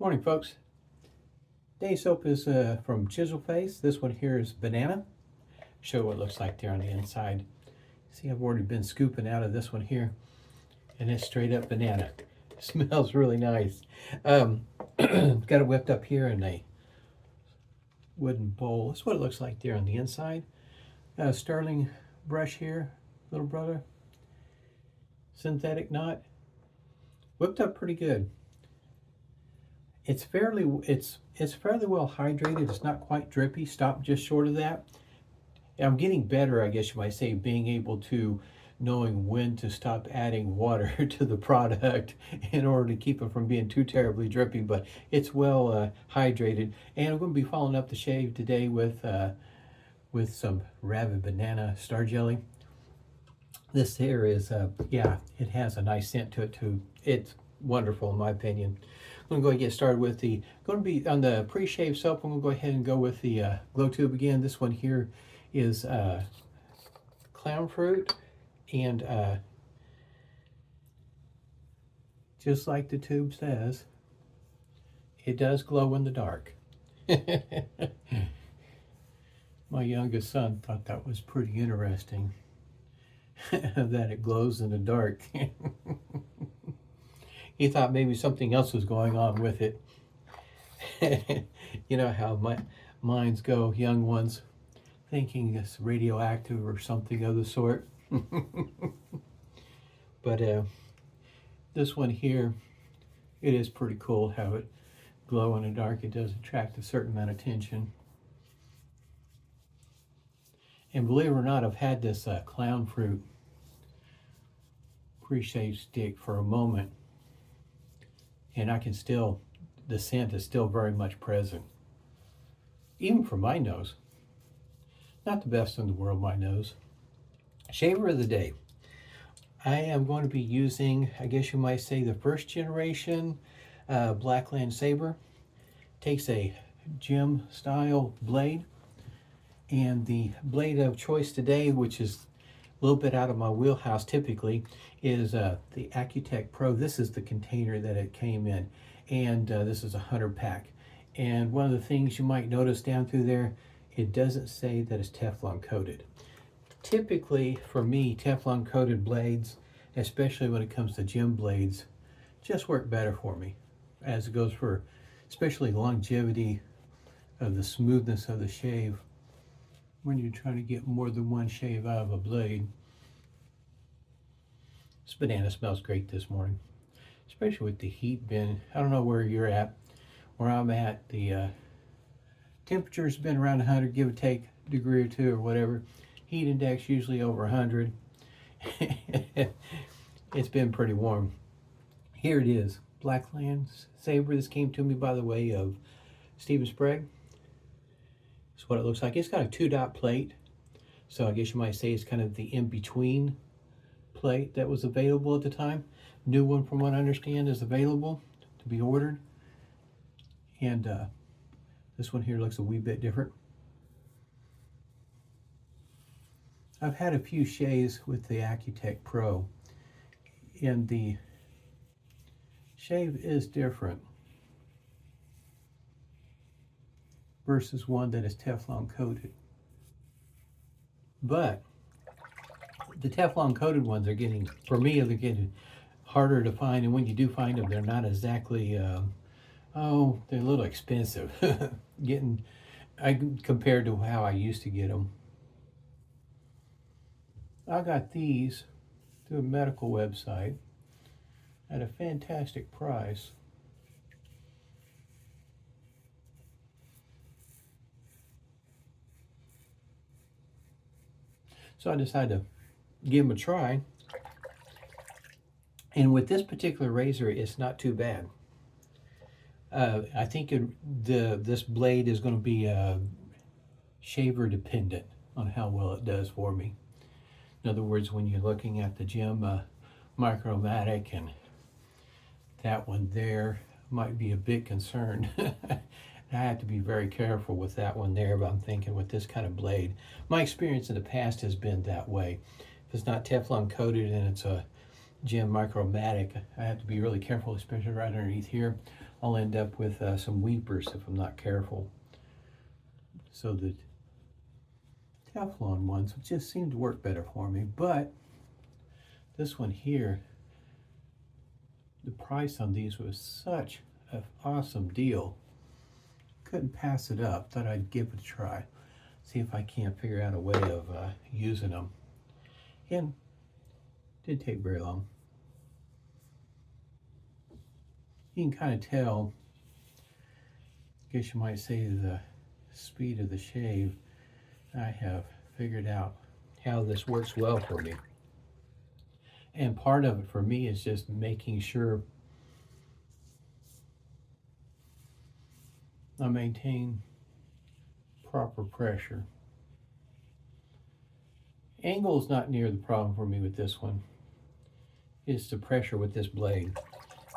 Morning, folks. Today's soap is from Chiseled. This one here is banana. Show what it looks like there on the inside. See, I've already been scooping out of this one here, and it's straight up banana. It smells really nice. Got it whipped up here in a wooden bowl. That's what it looks like there on the inside. Stirling brush here, little brother. Synthetic knot. Whipped up pretty good. It's fairly well hydrated. It's not quite drippy. Stop just short of that. I'm getting better, I guess you might say, being able to knowing when to stop adding water to the product in order to keep it from being too terribly drippy. But it's well hydrated, and I'm going to be following up the shave today with some Rabid banana star jelly. This here is it has a nice scent to it too. It's wonderful in my opinion. I'm going to go ahead and get started with going to be on the pre-shave soap. I'm going to go ahead and go with the glow tube again. This one here is clown fruit, and just like the tube says, it does glow in the dark. My youngest son thought that was pretty interesting, that it glows in the dark. He thought maybe something else was going on with it. You know how my minds go, young ones, thinking it's radioactive or something of the sort. But this one here, it is pretty cool how it glow in the dark. It does attract a certain amount of attention. And believe it or not, I've had this clown fruit pre-shave stick for a moment, and I can still, the scent is still very much present, even for my nose. Not the best in the world, my nose. Shaver of the day. I am going to be using, I guess you might say, the first generation Blackland Sabre. Takes a gem style blade, and the blade of choice today, which is a little bit out of my wheelhouse typically, is the Accutech Pro. This is the container that it came in, and this is a 100 pack. And one of the things you might notice down through there, it doesn't say that it's Teflon coated. Typically, for me, Teflon coated blades, especially when it comes to gem blades, just work better for me, as it goes for especially longevity of the smoothness of the shave when you're trying to get more than one shave out of a blade. This banana smells great this morning, especially with the heat been, I don't know where you're at. Where I'm at, the temperature's been around 100, give or take a degree or two or whatever. Heat index usually over 100. It's been pretty warm. Here it is, Blackland Sabre. This came to me by the way of Stephen Sprague. That's what it looks like. It's got a 2-dot plate, so I guess you might say it's kind of the in-between plate that was available at the time. New one, from what I understand, is available to be ordered. And this one here looks a wee bit different. I've had a few shaves with the Accutech Pro, and the shave is different versus one that is Teflon coated. But the Teflon coated ones are getting, for me, they're getting harder to find, and when you do find them, they're not exactly, they're a little expensive. Compared to how I used to get them. I got these through a medical website at a fantastic price. So I decided to give them a try. And with this particular razor, it's not too bad. I think this blade is going to be shaver dependent on how well it does for me. In other words, when you're looking at the gem Micromatic, and that one there might be a bit concerned. I have to be very careful with that one there, but I'm thinking with this kind of blade, my experience in the past has been that way. If it's not Teflon coated and it's a gem Micromatic, I have to be really careful, especially right underneath here. I'll end up with some weepers if I'm not careful. So the Teflon ones just seem to work better for me, but this one here, the price on these was such an awesome deal. Couldn't pass it up. Thought I'd give it a try. See if I can't figure out a way of using them. And it didn't take very long. You can kind of tell, I guess you might say, the speed of the shave. I have figured out how this works well for me. And part of it for me is just making sure I maintain proper pressure. Angle is not near the problem for me with this one. It's the pressure with this blade.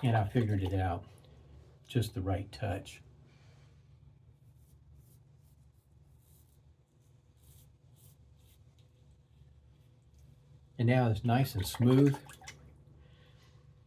And I figured it out. Just the right touch. And now it's nice and smooth.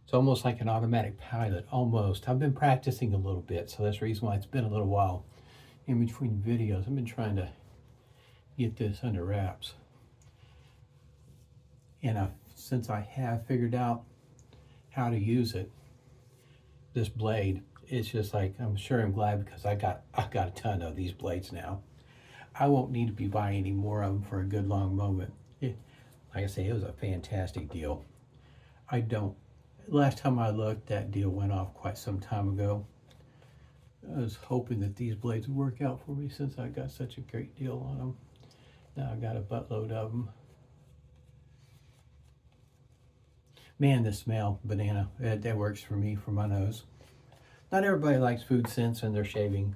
It's almost like an automatic pilot, almost. I've been practicing a little bit, so that's the reason why it's been a little while in between videos. I've been trying to get this under wraps. And since I have figured out how to use it, this blade, it's just like, I'm glad because I got a ton of these blades now. I won't need to be buying any more of them for a good long moment. Like I say, it was a fantastic deal. Last time I looked, that deal went off quite some time ago. I was hoping that these blades would work out for me since I got such a great deal on them. Now I've got a buttload of them. Man, the smell, banana, that works for me, for my nose. Not everybody likes food scents in their shaving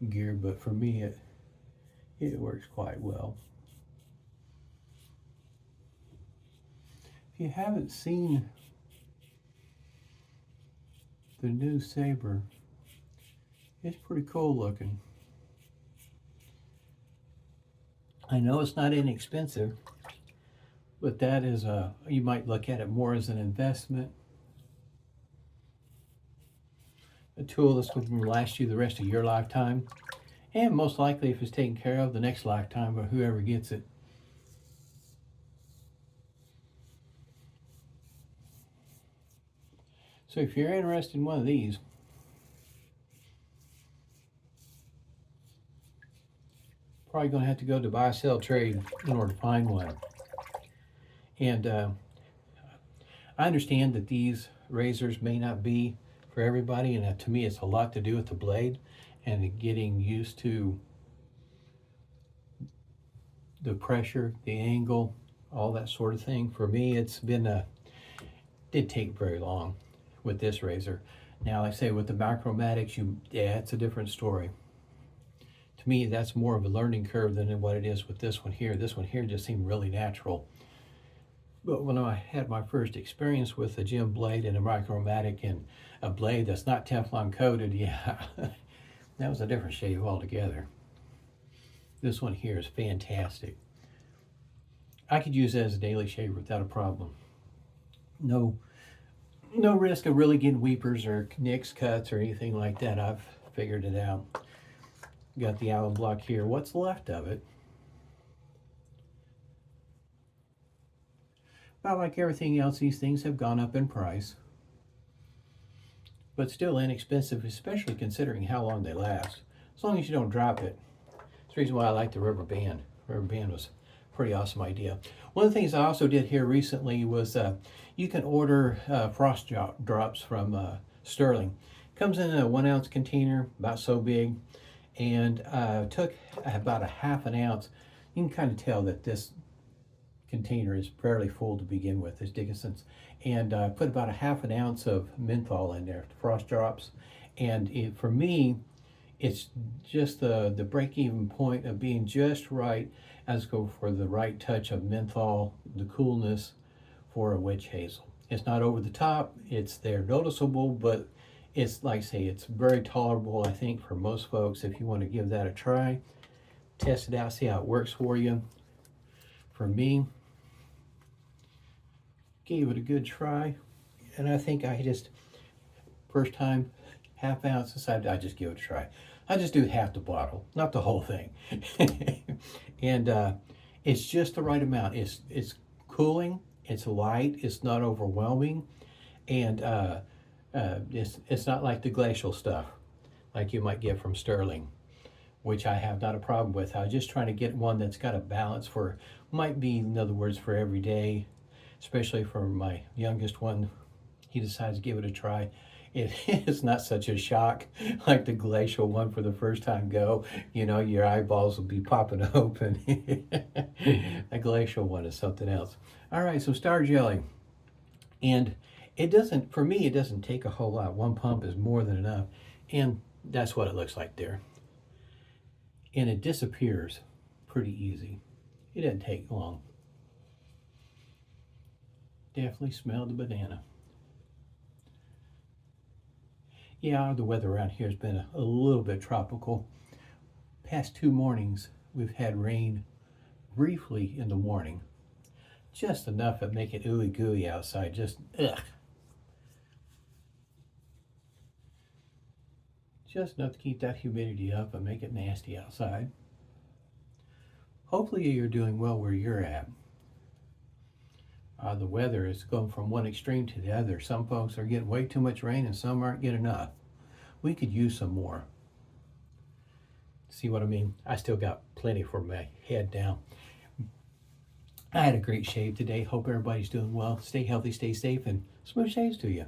gear, but for me, it works quite well. If you haven't seen the new Sabre, it's pretty cool looking. I know it's not inexpensive, but that is you might look at it more as an investment. A tool that's going to last you the rest of your lifetime, and most likely, if it's taken care of, the next lifetime of whoever gets it. So if you're interested in one of these, probably going to have to go to buy, sell, trade in order to find one. And I understand that these razors may not be for everybody, and to me it's a lot to do with the blade and getting used to the pressure, the angle, all that sort of thing. For me, it's been didn't take very long with this razor. Now, like I say, with the Macromatics, it's a different story. To me, that's more of a learning curve than what it is with this one here. This one here just seemed really natural. But when I had my first experience with a gem blade and a Micromatic and a blade that's not Teflon coated, yeah, that was a different shave altogether. This one here is fantastic. I could use it as a daily shaver without a problem. No risk of really getting weepers or nicks, cuts, or anything like that. I've figured it out. Got the alum block here. What's left of it? About like everything else, these things have gone up in price, but still inexpensive, especially considering how long they last. As long as you don't drop it. That's the reason why I like the rubber band. Rubber band was a pretty awesome idea. One of the things I also did here recently was you can order frost drops from Stirling. Comes in a 1 ounce container, about so big, and took about a ½ ounce. You can kind of tell that this container is fairly full to begin with, this Dickinson's, and put about a ½ ounce of menthol in there, frost drops. And for me, it's just the break-even point of being just right as go for the right touch of menthol, the coolness for a witch hazel. It's not over the top, it's there noticeable, but it's, like I say, it's very tolerable, I think, for most folks. If you want to give that a try, test it out, see how it works for you. For me, gave it a good try, and I think I just, first time half ounce, decided I just give it a try. I just do half the bottle, not the whole thing. And it's just the right amount. It's cooling, it's light, it's not overwhelming, and it's not like the glacial stuff like you might get from Stirling, which I have not a problem with. I was just trying to get one that's got a balance for, might be, in other words, for every day, especially for my youngest one. He decides to give it a try. It's not such a shock like the glacial one for the first time go. You know, your eyeballs will be popping open. The glacial one is something else. All right, so star jelly. And it doesn't, for me, it doesn't take a whole lot. One pump is more than enough. And that's what it looks like there. And it disappears pretty easy. It doesn't take long. Definitely smell the banana. Yeah, the weather around here has been a little bit tropical. Past 2 mornings, we've had rain briefly in the morning. Just enough to make it ooey gooey outside, just ugh. Just enough to keep that humidity up and make it nasty outside. Hopefully you're doing well where you're at. The weather is going from one extreme to the other. Some folks are getting way too much rain and some aren't getting enough. We could use some more. See what I mean? I still got plenty for my head down. I had a great shave today. Hope everybody's doing well. Stay healthy, stay safe, and smooth shaves to you.